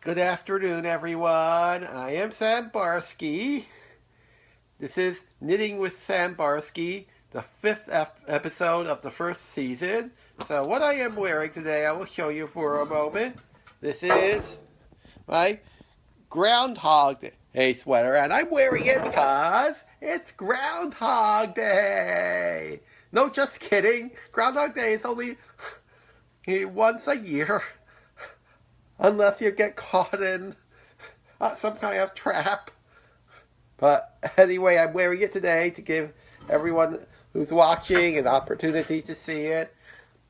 Good afternoon, everyone. I am Sam Barsky. This is Knitting with Sam Barsky, the fifth episode of the first season. So, what I am wearing today, I will show you for a moment. This is my Groundhog Day sweater, and I'm wearing it because it's Groundhog Day. No, just kidding. Groundhog Day is only once a year, unless you get caught in some kind of trap. But anyway, I'm wearing it today to give everyone who's watching an opportunity to see it.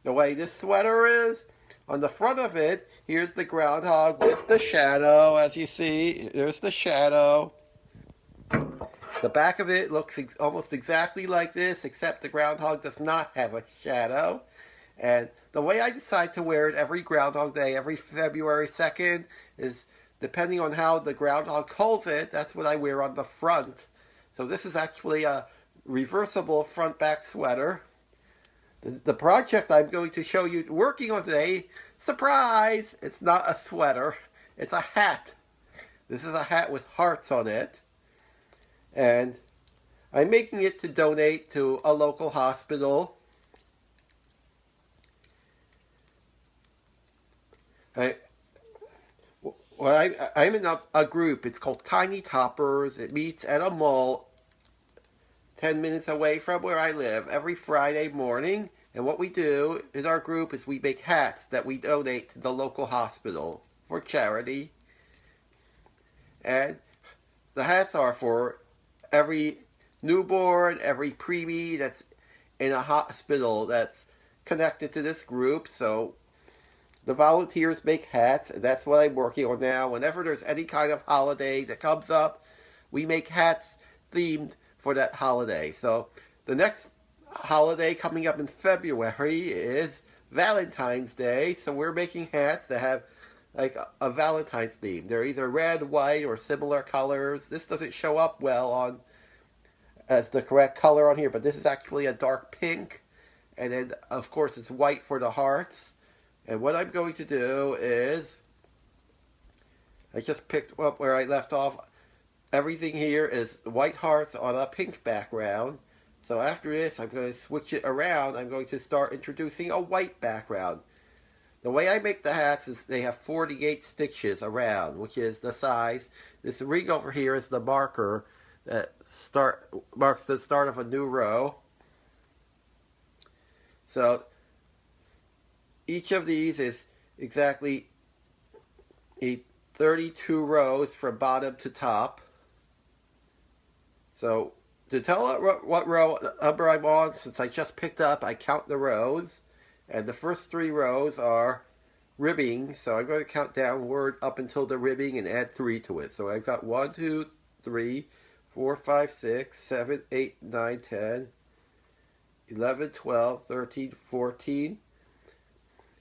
The way this sweater is, on the front of it, here's the groundhog with the shadow. As you see, there's the shadow. The back of it looks almost exactly like this, except the groundhog does not have a shadow. And the way I decide to wear it every Groundhog Day, every February 2nd, is depending on how the groundhog calls it, that's what I wear on the front. So this is actually a reversible front back sweater. The project I'm going to show you working on today, surprise, it's not a sweater, it's a hat. This is a hat with hearts on it. And I'm making it to donate to a local hospital. I'm in a group. It's called Tiny Toppers. It meets at a mall 10 minutes away from where I live every Friday morning. And what we do in our group is we make hats that we donate to the local hospital for charity. And the hats are for every newborn, every preemie that's in a hospital that's connected to this group. So the volunteers make hats, and that's what I'm working on now. Whenever there's any kind of holiday that comes up, we make hats themed for that holiday. So the next holiday coming up in February is Valentine's Day. So we're making hats that have like a Valentine's theme. They're either red, white, or similar colors. This doesn't show up well on as the correct color on here, but this is actually a dark pink. And then, of course, it's white for the hearts. And what I'm going to do is, I just picked up where I left off. Everything here is white hearts on a pink background. So after this, I'm going to switch it around. I'm going to start introducing a white background. The way I make the hats is they have 48 stitches around, which is the size. This ring over here is the marker that marks the start of a new row. So each of these is exactly 32 rows from bottom to top. So to tell what row number I'm on, since I just picked up, I count the rows. And the first 3 rows are ribbing. So I'm going to count downward up until the ribbing and add 3 to it. So I've got 1, 2, 3, 4, 5, 6, 7, 8, 9, 10, 11, 12, 13, 14.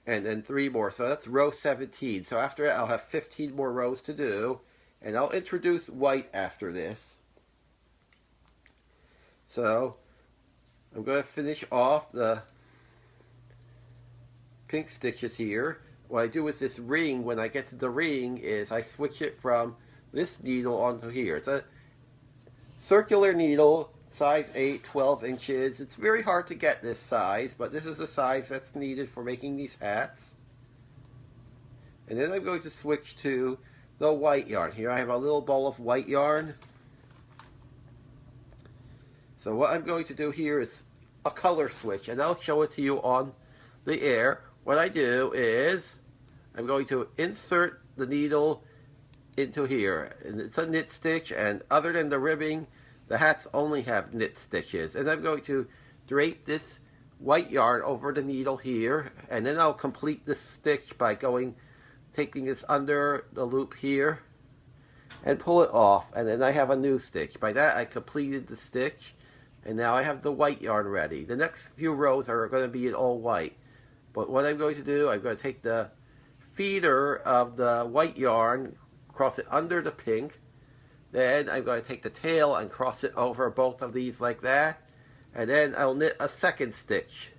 And then 3 more. So that's row 17. So after that, I'll have 15 more rows to do. And I'll introduce white after this. So I'm going to finish off the pink stitches here. What I do with this ring, when I get to the ring, is I switch it from this needle onto here. It's a circular needle, size 8, 12 inches. It's very hard to get this size, but this is the size that's needed for making these hats. And then I'm going to switch to the white yarn. Here I have a little ball of white yarn. So what I'm going to do here is a color switch, and I'll show it to you on the air. What I do is I'm going to insert the needle into here. And it's a knit stitch, and other than the ribbing, the hats only have knit stitches. And I'm going to drape this white yarn over the needle here, and then I'll complete this stitch by taking this under the loop here and pull it off, and then I have a new stitch. By that I completed the stitch, and now I have the white yarn ready. The next few rows are going to be in all white. But what I'm going to do, I'm going to take the feeder of the white yarn, cross it under the pink. Then I'm going to take the tail and cross it over both of these like that. And then I'll knit a second stitch.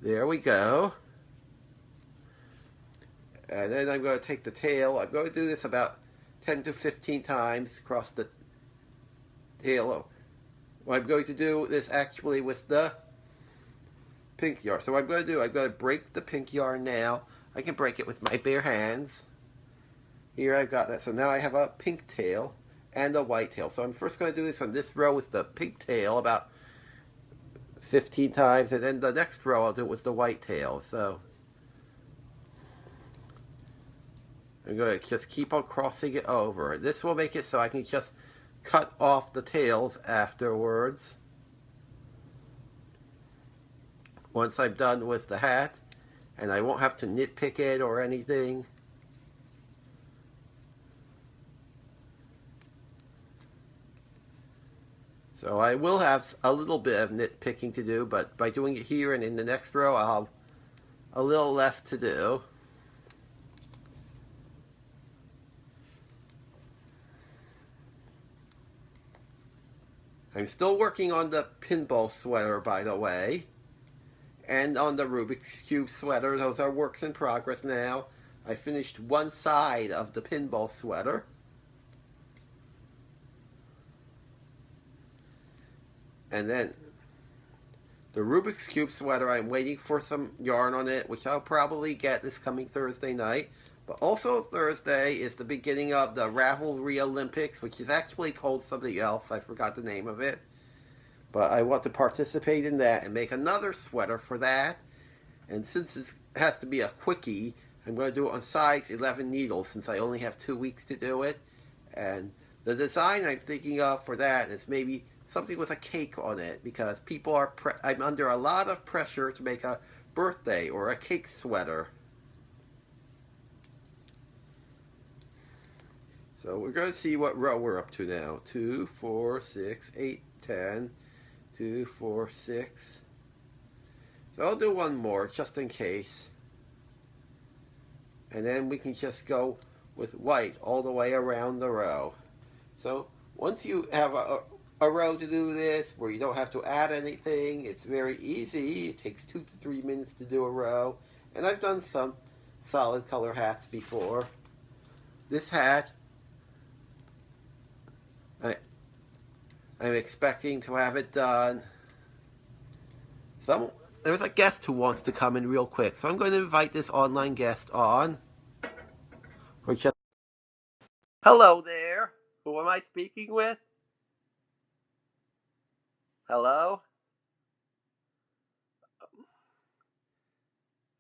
There we go. And then I'm going to take the tail. I'm going to do this about 10 to 15 times across the tail. What I'm going to do this actually with the pink yarn. So what I'm going to do, I'm going to break the pink yarn now. I can break it with my bare hands. Here I've got that. So now I have a pink tail and a white tail. So I'm first going to do this on this row with the pink tail about 15 times. And then the next row I'll do it with the white tail. So I'm going to just keep on crossing it over. This will make it so I can just cut off the tails afterwards. Once I'm done with the hat, and I won't have to nitpick it or anything. So I will have a little bit of nitpicking to do, but by doing it here and in the next row, I'll have a little less to do. I'm still working on the pinball sweater, by the way, and on the Rubik's Cube sweater. Those are works in progress now. I finished one side of the pinball sweater. And then the Rubik's Cube sweater, I'm waiting for some yarn on it, which I'll probably get this coming Thursday night. But also Thursday is the beginning of the Ravelry Olympics, which is actually called something else. I forgot the name of it. But I want to participate in that and make another sweater for that. And since it has to be a quickie, I'm going to do it on size 11 needles since I only have 2 weeks to do it. And the design I'm thinking of for that is maybe something with a cake on it, because people are I'm under a lot of pressure to make a birthday or a cake sweater. So we're going to see what row we're up to now. 2, 4, 6, 8, 10. 2, 4, 6. So I'll do one more just in case. And then we can just go with white all the way around the row. So once you have a row to do this where you don't have to add anything, it's very easy. It takes 2 to 3 minutes to do a row. And I've done some solid color hats before. This hat, I'm expecting to have it done. There's a guest who wants to come in real quick, so I'm going to invite this online guest on. Hello there. Who am I speaking with? Hello?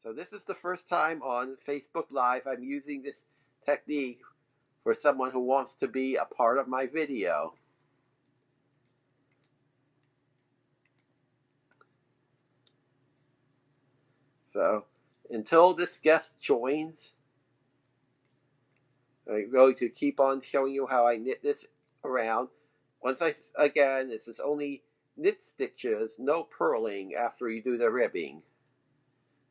So this is the first time on Facebook Live I'm using this technique for someone who wants to be a part of my video. So until this guest joins, I'm going to keep on showing you how I knit this around. Again, this is only knit stitches, no purling after you do the ribbing.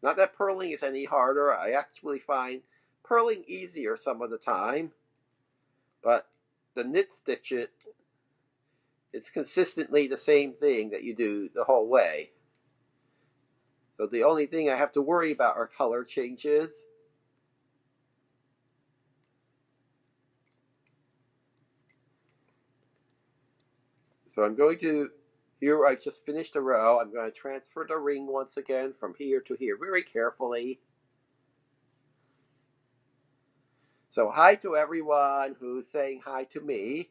Not that purling is any harder. I actually find purling easier some of the time. But the knit stitch, it's consistently the same thing that you do the whole way. So the only thing I have to worry about are color changes. So I'm going to, here I just finished a row. I'm going to transfer the ring once again from here to here very carefully. So hi to everyone who's saying hi to me.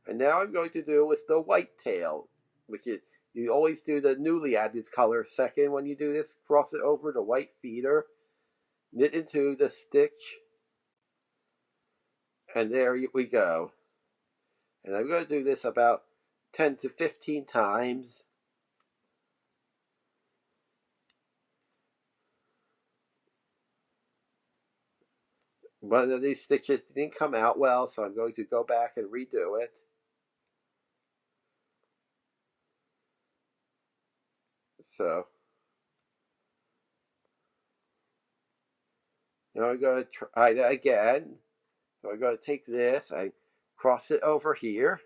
And now I'm going to do with the white tail, which is, you always do the newly added color second when you do this. Cross it over the white feeder, knit into the stitch, and there we go. And I'm going to do this about 10 to 15 times. One of these stitches didn't come out well, so I'm going to go back and redo it. So now I'm going to try that again. So I'm going to take this, I cross it over here.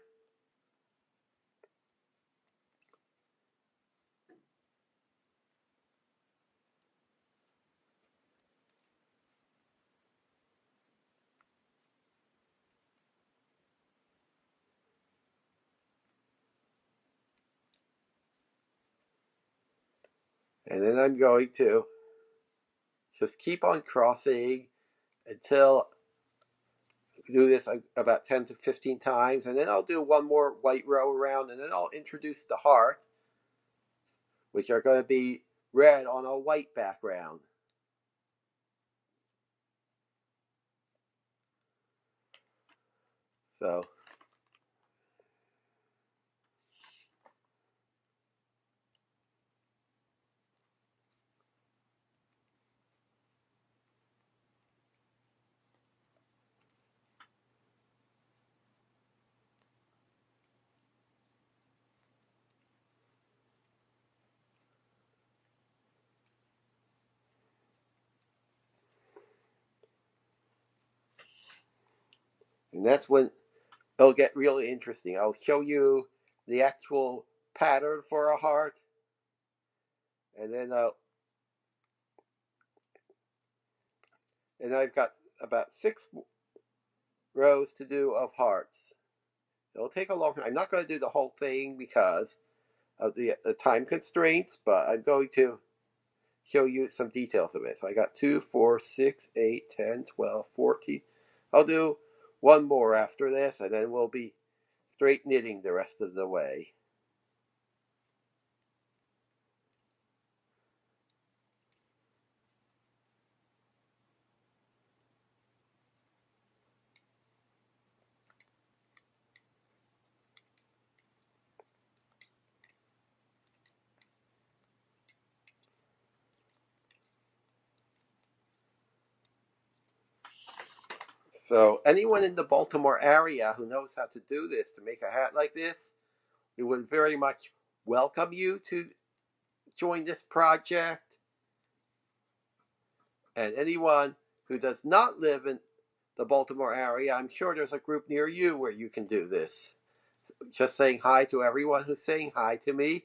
And then I'm going to just keep on crossing until I do this about 10 to 15 times, and then I'll do one more white row around, and then I'll introduce the heart, which are going to be red on a white background. So and that's when it'll get really interesting. I'll show you the actual pattern for a heart, and then I've got about 6 rows to do of hearts. It'll take a long time. I'm not going to do the whole thing because of the time constraints, but I'm going to show you some details of it. So I got 2, 4, 6, 8, 10, 12, 14. I'll do one more after this, and then we'll be straight knitting the rest of the way. So anyone in the Baltimore area who knows how to do this, to make a hat like this, we would very much welcome you to join this project. And anyone who does not live in the Baltimore area, I'm sure there's a group near you where you can do this. Just saying hi to everyone who's saying hi to me.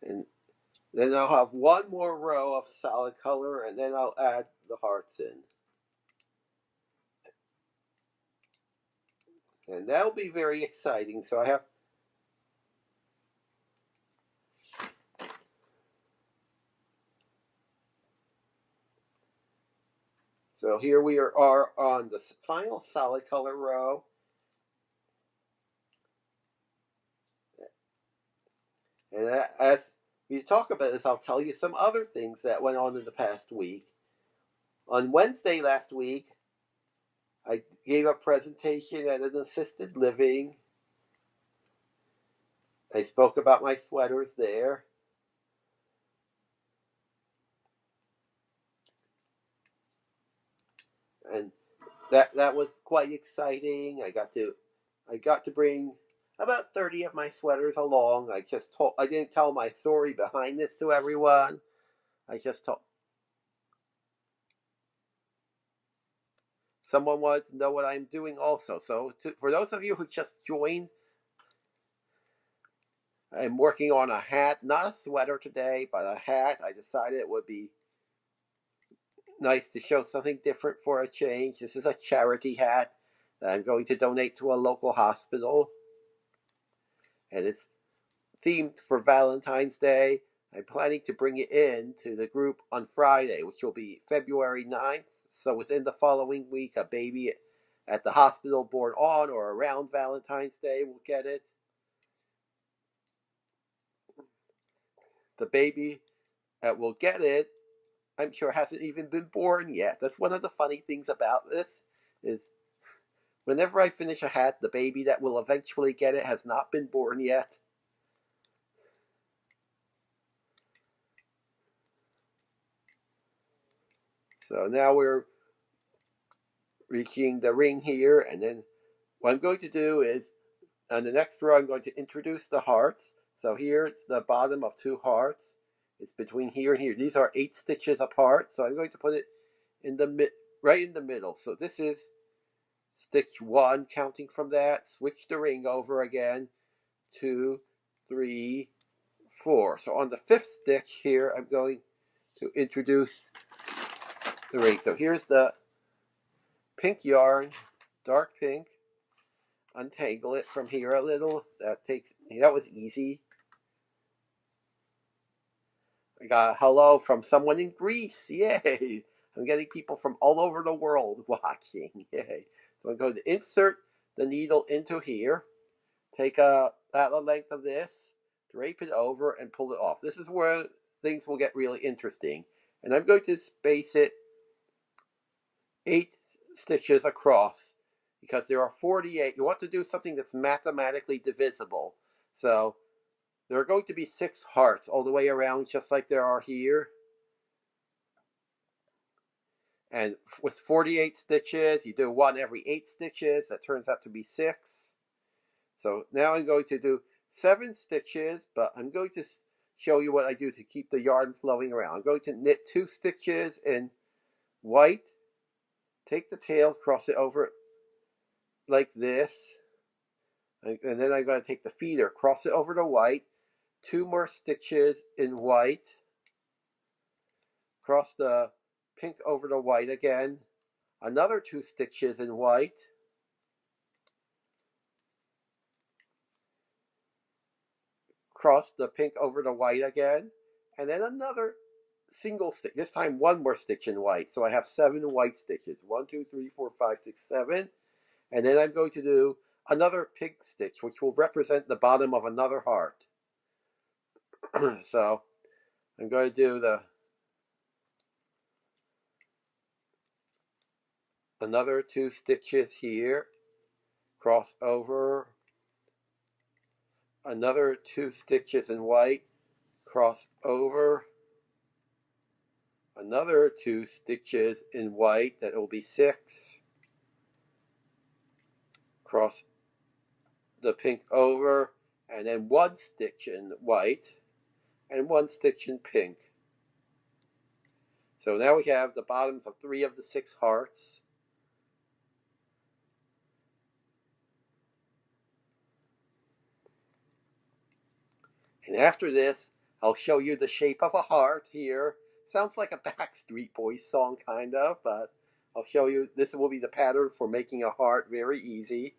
And then I'll have one more row of solid color, and then I'll add the hearts in. And that'll be very exciting. So I have So here we are on the final solid color row. And as we talk about this, I'll tell you some other things that went on in the past week. On Wednesday last week, I gave a presentation at an assisted living. I spoke about my sweaters there. And that was quite exciting. I got to bring about 30 of my sweaters along. I didn't tell my story behind this to everyone. I just told someone wanted to know what I'm doing also. So for those of you who just joined, I'm working on a hat, not a sweater today, but a hat. I decided it would be nice to show something different for a change. This is a charity hat that I'm going to donate to a local hospital. And it's themed for Valentine's Day. I'm planning to bring it in to the group on Friday, which will be February 9th. So within the following week, a baby at the hospital born on or around Valentine's Day will get it. The baby that will get it, I'm sure, hasn't even been born yet. That's one of the funny things about this, is whenever I finish a hat, the baby that will eventually get it has not been born yet. So now we're reaching the ring here, and then what I'm going to do is, on the next row, I'm going to introduce the hearts. So here it's the bottom of 2 hearts. It's between here and here. These are 8 stitches apart, so I'm going to put it in the right in the middle. So this is stitch 1, counting from that, switch the ring over again, 2, 3, 4. So on the 5th stitch here, I'm going to introduce the ring. So here's the pink yarn, dark pink. Untangle it from here a little. That was easy. I got a hello from someone in Greece. Yay! I'm getting people from all over the world watching. Yay! So I'm going to insert the needle into here. Take the length of this, drape it over, and pull it off. This is where things will get really interesting. And I'm going to space it 8 stitches across because there are 48. You want to do something that's mathematically divisible. So there are going to be 6 hearts all the way around, just like there are here. And with 48 stitches, you do 1 every 8 stitches. That turns out to be 6. So now I'm going to do 7 stitches, but I'm going to show you what I do to keep the yarn flowing around. I'm going to knit 2 stitches in white, take the tail, cross it over like this, and then I'm going to take the feeder, cross it over to white, 2 more stitches in white, cross the pink over to white again, another 2 stitches in white, cross the pink over to white again, and then another single stitch, this time 1 more stitch in white. So I have 7 white stitches, 1, 2, 3, 4, 5, 6, 7, and then I'm going to do another pink stitch, which will represent the bottom of another heart. So I'm going to do another 2 stitches here, cross over, another 2 stitches in white, cross over, another 2 stitches in white, that will be 6, cross the pink over, and then 1 stitch in white and 1 stitch in pink. So now we have the bottoms of 3 of the 6 hearts. And after this, I'll show you the shape of a heart here. Sounds like a Backstreet Boys song, kind of, but I'll show you. This will be the pattern for making a heart, very easy.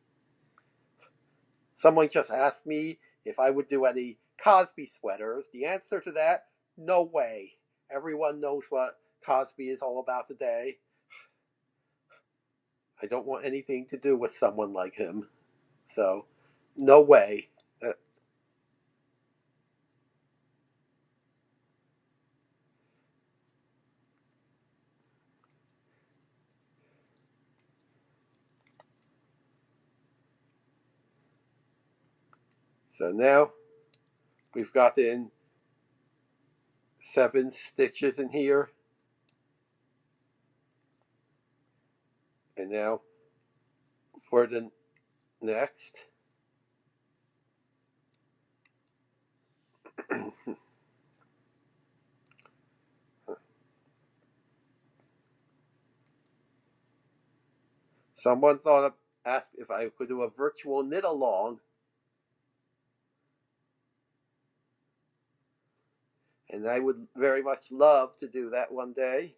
Someone just asked me if I would do any Cosby sweaters. The answer to that, no way. Everyone knows what Cosby is all about today. I don't want anything to do with someone like him. So, no way. So now we've got in 7 stitches in here. And now for the next. Someone asked if I could do a virtual knit along. And I would very much love to do that one day.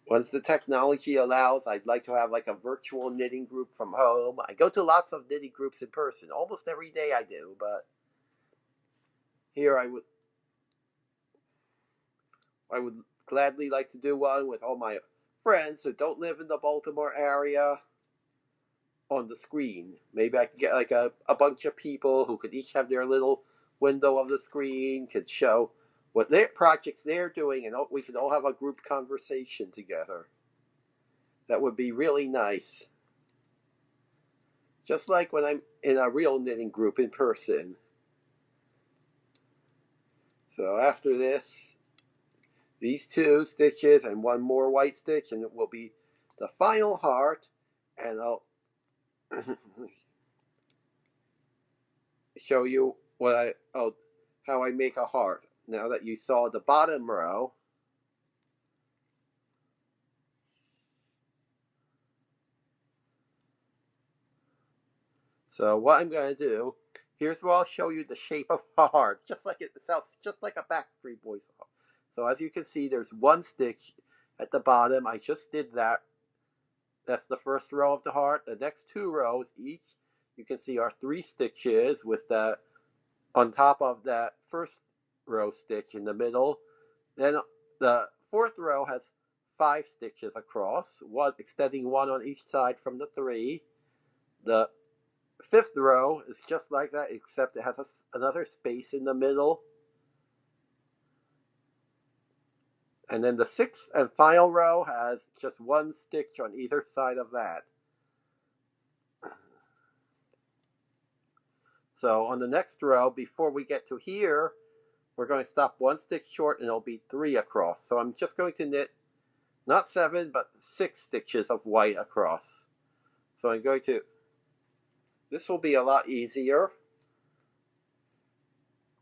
Once the technology allows, I'd like to have like a virtual knitting group from home. I go to lots of knitting groups in person. Almost every day I do, but here I would gladly like to do one with all my friends who don't live in the Baltimore area on the screen. Maybe I could get like a bunch of people who could each have their little window of the screen, could show what their projects they're doing, and we could all have a group conversation together. That would be really nice. Just like when I'm in a real knitting group in person. So after this, these 2 stitches and 1 more white stitch, and it will be the final heart. And I'll show you how I make a heart. Now that you saw the bottom row, so what I'm going to do, here's where I'll show you the shape of a heart, just like it sounds, just like a Backstreet Boys song. So as you can see, there's one stitch at the bottom. I just did that. That's the first row of the heart. The next two rows, each you can see are 3 stitches with that on top of that first row stitch in the middle. Then the fourth row has 5 stitches across, one extending one on each side from the 3. The fifth row is just like that, except it has another space in the middle. And then the sixth and final row has just one stitch on either side of that. So on the next row, before we get to here, we're going to stop one stitch short and it'll be 3 across. So I'm just going to knit not 7 but 6 stitches of white across. So I'm going to, this will be a lot easier.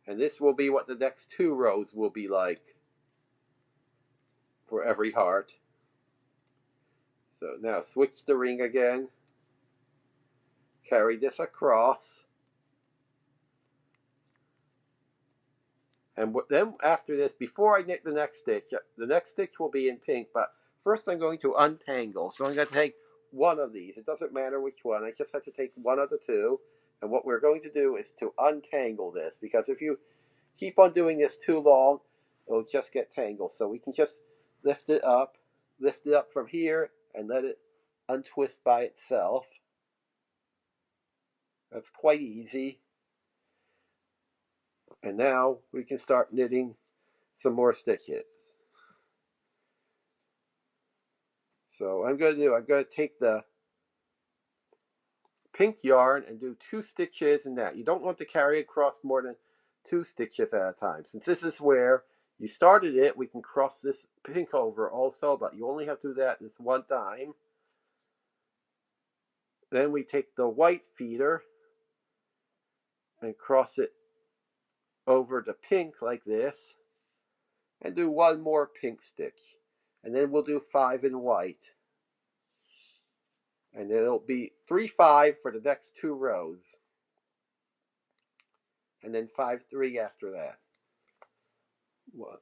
And this will be what the next 2 rows will be like for every heart. So now switch the ring again. Carry this across. And then after this, before I knit the next stitch will be in pink, but first I'm going to untangle. So I'm going to take one of these. It doesn't matter which one. I just have to take one of the 2. And what we're going to do is to untangle this, because if you keep on doing this too long, it'll just get tangled. So we can just lift it up from here and let it untwist by itself. That's quite easy. And now we can start knitting some more stitches. So I'm going to take the pink yarn and do 2 stitches in that. You don't want to carry across more than 2 stitches at a time. Since this is where you started it, we can cross this pink over also, but you only have to do that this one time. Then we take the white feeder and cross it over the pink like this and do one more pink stitch. And then we'll do 5 in white. And it'll be 3, 5 for the next 2 rows. And then 5, 3 after that. 1.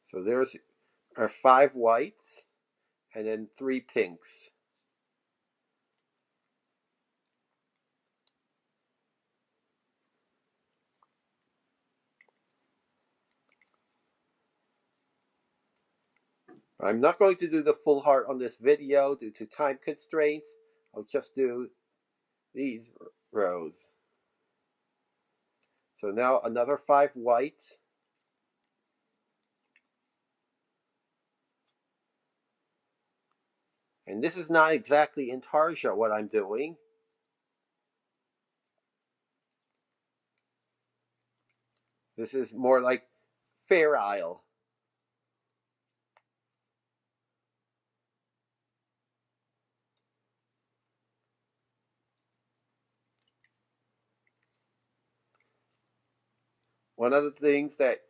So there's our 5 whites and then 3 pinks. I'm not going to do the full heart on this video due to time constraints. I'll just do these rows. So now another 5 whites. And this is not exactly intarsia what I'm doing. This is more like Fair Isle. One of the things that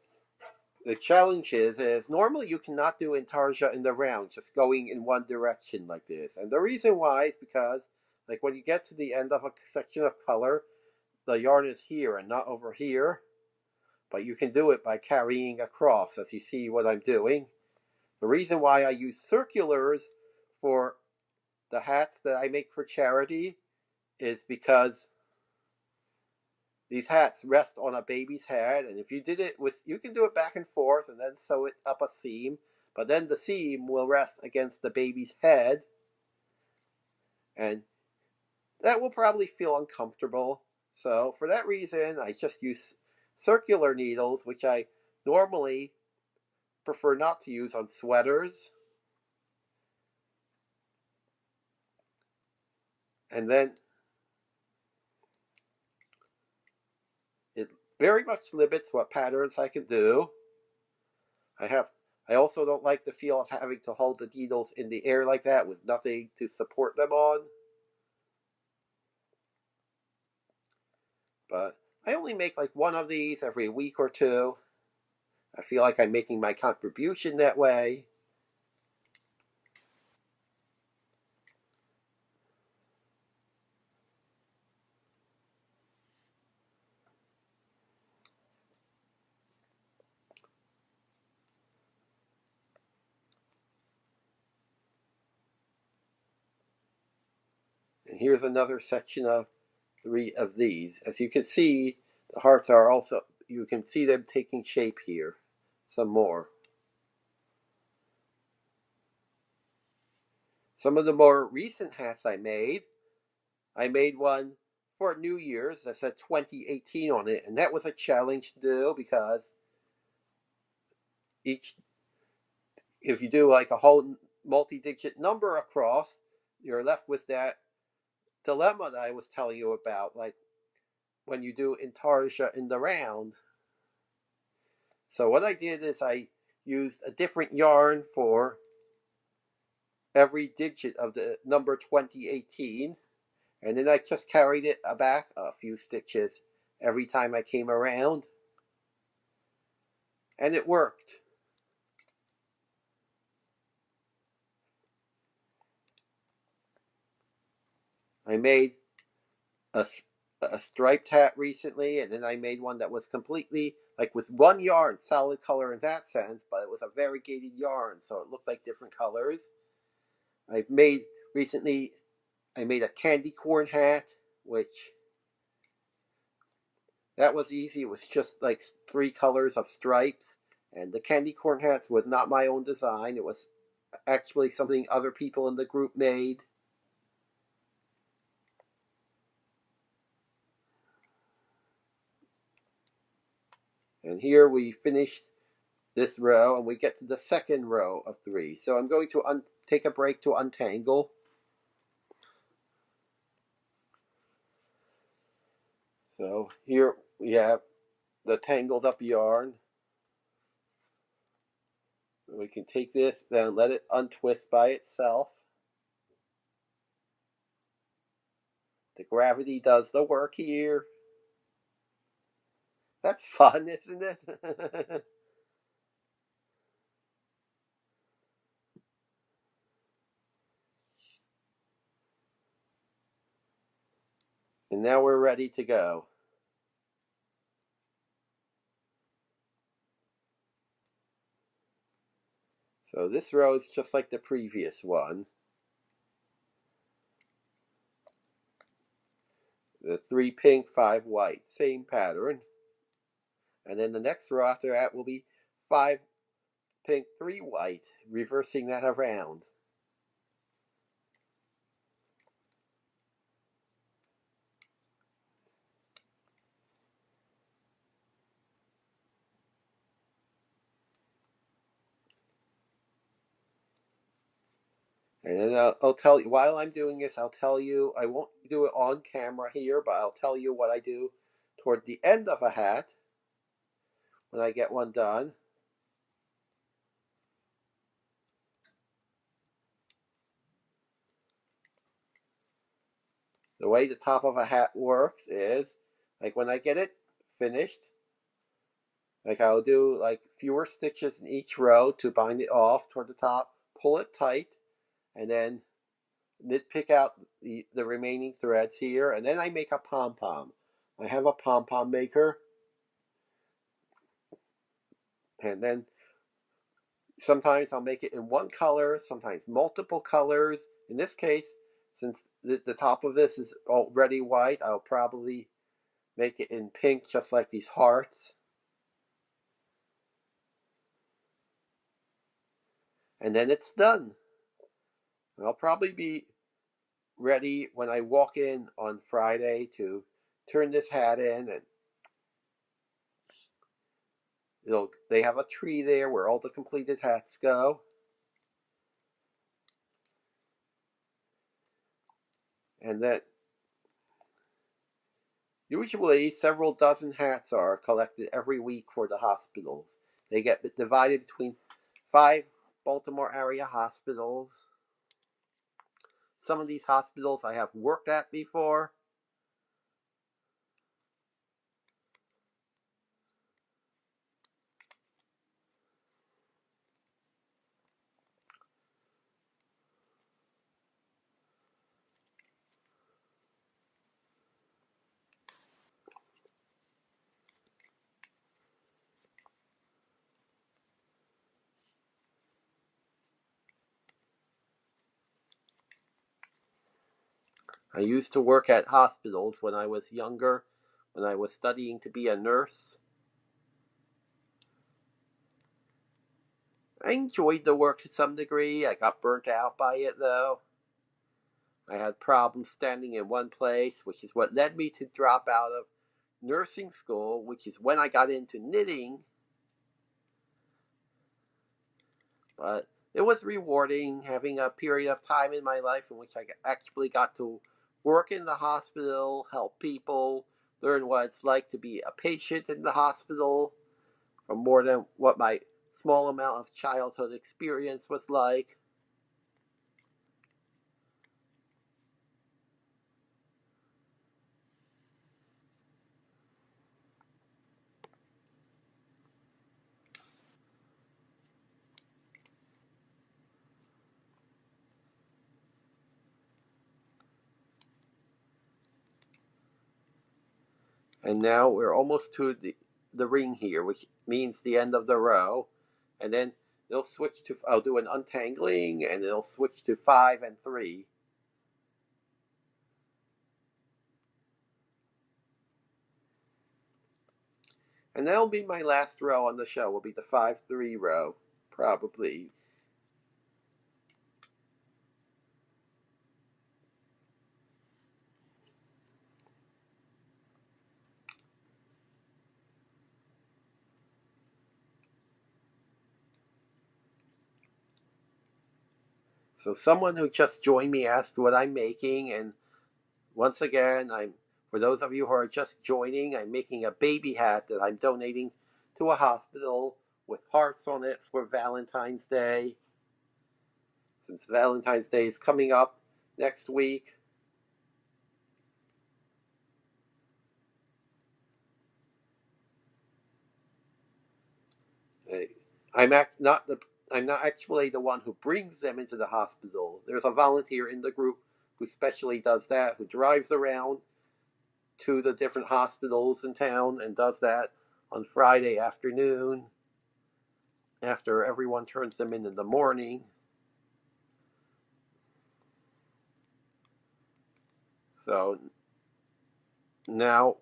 the challenge is normally you cannot do intarsia in the round, just going in one direction like this. And the reason why is because, like when you get to the end of a section of color, the yarn is here and not over here. But you can do it by carrying across, as you see what I'm doing. The reason why I use circulars for the hats that I make for charity is because these hats rest on a baby's head, and if you did it with, you can do it back and forth and then sew it up a seam, but then the seam will rest against the baby's head, and that will probably feel uncomfortable. So for that reason, I just use circular needles, which I normally prefer not to use on sweaters. And then very much limits what patterns I can do. I also don't like the feel of having to hold the needles in the air like that with nothing to support them on. But I only make like one of these every week or two. I feel like I'm making my contribution that way. And here's another section of 3 of these. As you can see, the hearts are also, you can see them taking shape here. Some more. Some of the more recent hats I made one for New Year's that said 2018 on it, and that was a challenge to do because if you do like a whole multi-digit number across, you're left with that dilemma that I was telling you about, like when you do intarsia in the round. So what I did is I used a different yarn for every digit of the number 2018, and then I just carried it back a few stitches every time I came around, and it worked. I made a, a striped hat recently, and then I made one that was completely like with one yarn, solid color in that sense, but it was a variegated yarn, so it looked like different colors. I've made recently, I made a candy corn hat, which that was easy. It was just like 3 colors of stripes, and the candy corn hat was not my own design. It was actually something other people in the group made. And here we finished this row, and we get to the second row of 3. So I'm going to take a break to untangle. So here we have the tangled up yarn. So we can take this, then let it untwist by itself. The gravity does the work here. That's fun, isn't it? And now we're ready to go. So this row is just like the previous one. The 3 pink, 5 white, same pattern. And then the next row after that will be 5 pink, 3 white, reversing that around. And then I'll tell you, while I'm doing this, I'll tell you, I won't do it on camera here, but I'll tell you what I do toward the end of a hat when I get one done. The way the top of a hat works is, like when I get it finished, like I'll do like fewer stitches in each row to bind it off toward the top, pull it tight, and then pick out the remaining threads here, and then I make a pom-pom. I have a pom-pom maker, and then sometimes I'll make it in one color, sometimes multiple colors. In this case, since the top of this is already white, I'll probably make it in pink, just like these hearts. And then it's done. I'll probably be ready when I walk in on Friday to turn this hat in, and they have a tree there where all the completed hats go. And Usually, several dozen hats are collected every week for the hospitals. They get divided between 5 Baltimore area hospitals. Some of these hospitals I have worked at before. I used to work at hospitals when I was younger, when I was studying to be a nurse. I enjoyed the work to some degree. I got burnt out by it though. I had problems standing in one place, which is what led me to drop out of nursing school, which is when I got into knitting. But it was rewarding having a period of time in my life in which I actually got to work in the hospital, help people, learn what it's like to be a patient in the hospital, from more than what my small amount of childhood experience was like. And now we're almost to the ring here, which means the end of the row. And then they'll switch to, I'll do an untangling, and it'll switch to 5 and 3. And that'll be my last row on the show, will be the 5-3 row, probably. So someone who just joined me asked what I'm making, and once again, for those of you who are just joining, I'm making a baby hat that I'm donating to a hospital with hearts on it for Valentine's Day. Since Valentine's Day is coming up next week. I'm not actually the one who brings them into the hospital. There's a volunteer in the group who specially does that, who drives around to the different hospitals in town and does that on Friday afternoon after everyone turns them in the morning. So now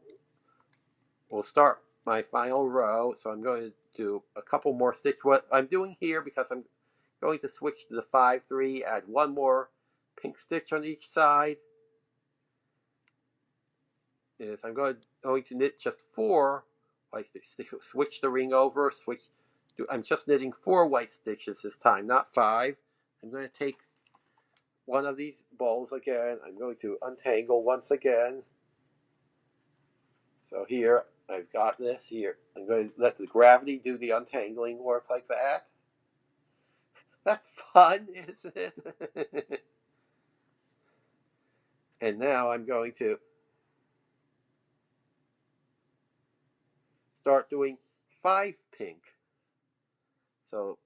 we'll start my final row. So I'm going to do a couple more stitches. What I'm doing here, because I'm going to switch to the 5-3, add one more pink stitch on each side, is I'm going to knit just 4 white stitches. Switch the ring over, I'm just knitting 4 white stitches this time, not 5. I'm going to take one of these balls again. I'm going to untangle once again. So here, I've got this here. I'm going to let the gravity do the untangling work like that. That's fun, isn't it? And now I'm going to start doing 5 pink. So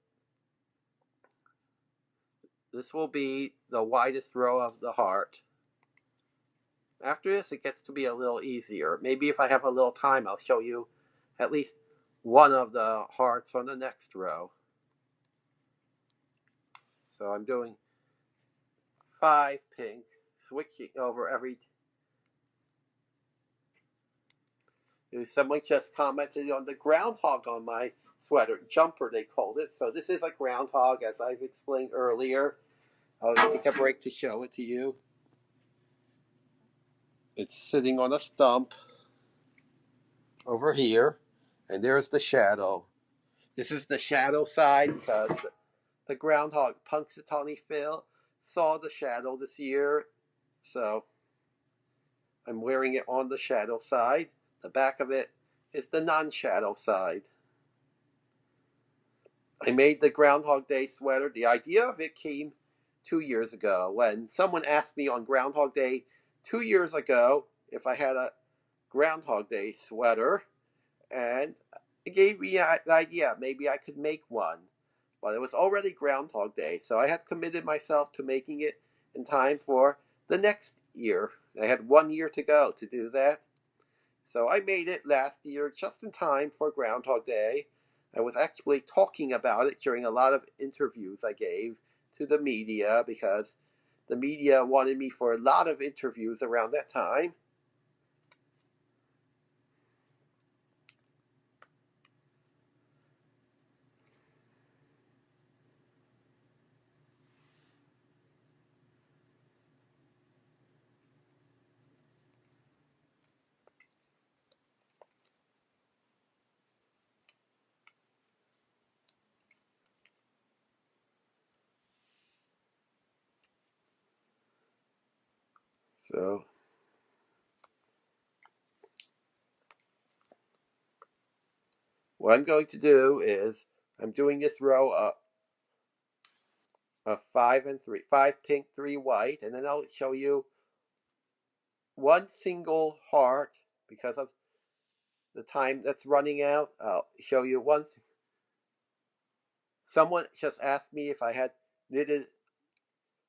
this will be the widest row of the heart. After this, it gets to be a little easier. Maybe if I have a little time, I'll show you at least one of the hearts on the next row. So I'm doing 5 pink, switching over every. Someone just commented on the groundhog on my sweater, jumper they called it. So this is a groundhog, as I've explained earlier. I'll take a break to show it to you. It's sitting on a stump over here, and there's the shadow. This is the shadow side because the groundhog Punxsutawney Phil saw the shadow this year. So I'm wearing it on the shadow side. The back of it is the non-shadow side. I made the Groundhog Day sweater. The idea of it came 2 years ago when someone asked me on Groundhog Day 2 years ago if I had a Groundhog Day sweater, and it gave me an idea. Maybe I could make one. But it was already Groundhog Day, so I had committed myself to making it in time for the next year. I had 1 year to go to do that. So I made it last year just in time for Groundhog Day. I was actually talking about it during a lot of interviews I gave to the media because the media wanted me for a lot of interviews around that time. So what I'm going to do is I'm doing this row of 5 and 3, 5 pink, 3 white, and then I'll show you one single heart because of the time that's running out. I'll show you one. Someone just asked me if I had knitted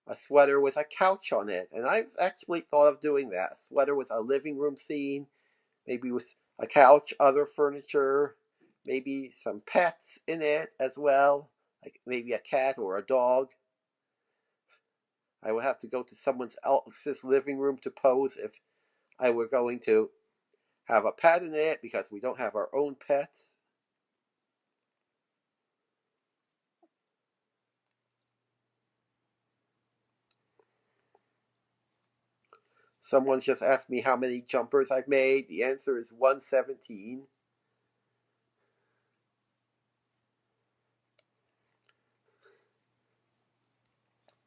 a sweater with a couch on it, and I've actually thought of doing that. A sweater with a living room scene, maybe with a couch, other furniture, maybe some pets in it as well, like maybe a cat or a dog. I would have to go to someone else's living room to pose if I were going to have a pet in it because we don't have our own pets. Someone just asked me how many jumpers I've made. The answer is 117.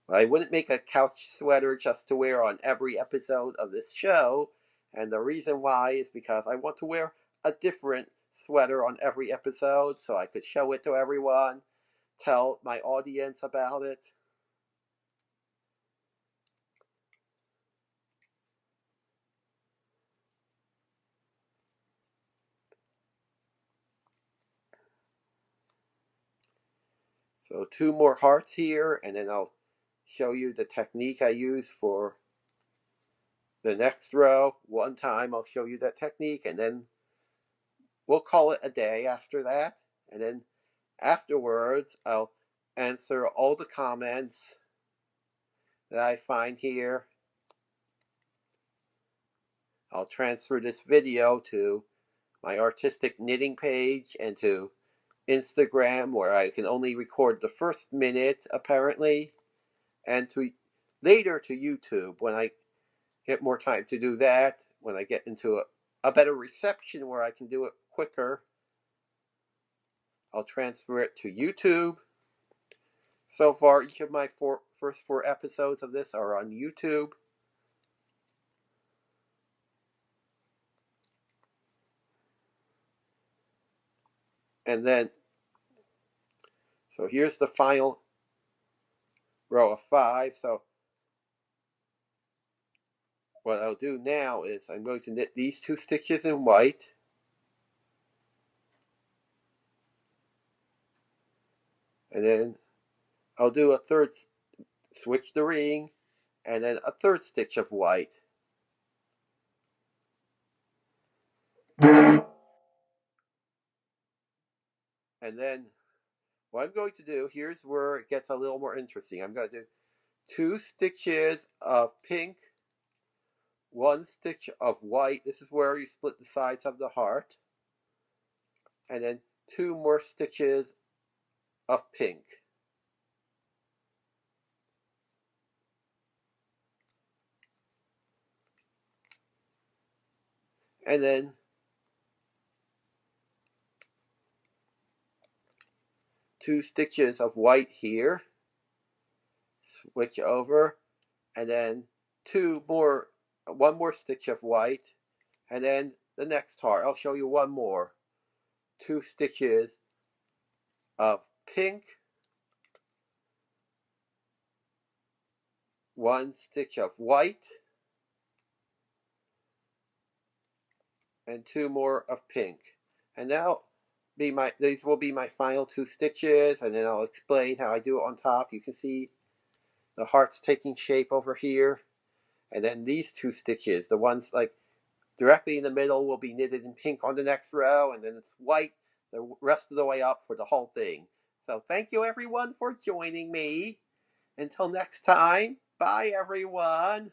I wouldn't make a couch sweater just to wear on every episode of this show, and the reason why is because I want to wear a different sweater on every episode so I could show it to everyone, tell my audience about it. So 2 more hearts here, and then I'll show you the technique I use for the next row. One time I'll show you that technique, and then we'll call it a day after that. And then afterwards, I'll answer all the comments that I find here. I'll transfer this video to my artistic knitting page and to Instagram, where I can only record the first minute apparently, and to later to YouTube when I get more time to do that, when I get into a better reception where I can do it quicker. I'll transfer it to YouTube. So far, each of my first 4 episodes of this are on YouTube. And then, so here's the final row of 5. So what I'll do now is I'm going to knit these 2 stitches in white. And then I'll do a third, switch the ring, and then a third stitch of white. And then what I'm going to do, here's where it gets a little more interesting. I'm going to do 2 stitches of pink, 1 stitch of white. This is where you split the sides of the heart. And then 2 more stitches of pink. And then two stitches of white here, switch over, and then 2 more one more stitch of white, and then the next heart. I'll show you one more. 2 stitches of pink, 1 stitch of white, and 2 more of pink. And these will be my final 2 stitches, and then I'll explain how I do it on top. You can see the heart's taking shape over here, and then these 2 stitches, the ones like directly in the middle, will be knitted in pink on the next row, and then it's white the rest of the way up for the whole thing. So thank you everyone for joining me. Until next time, bye everyone.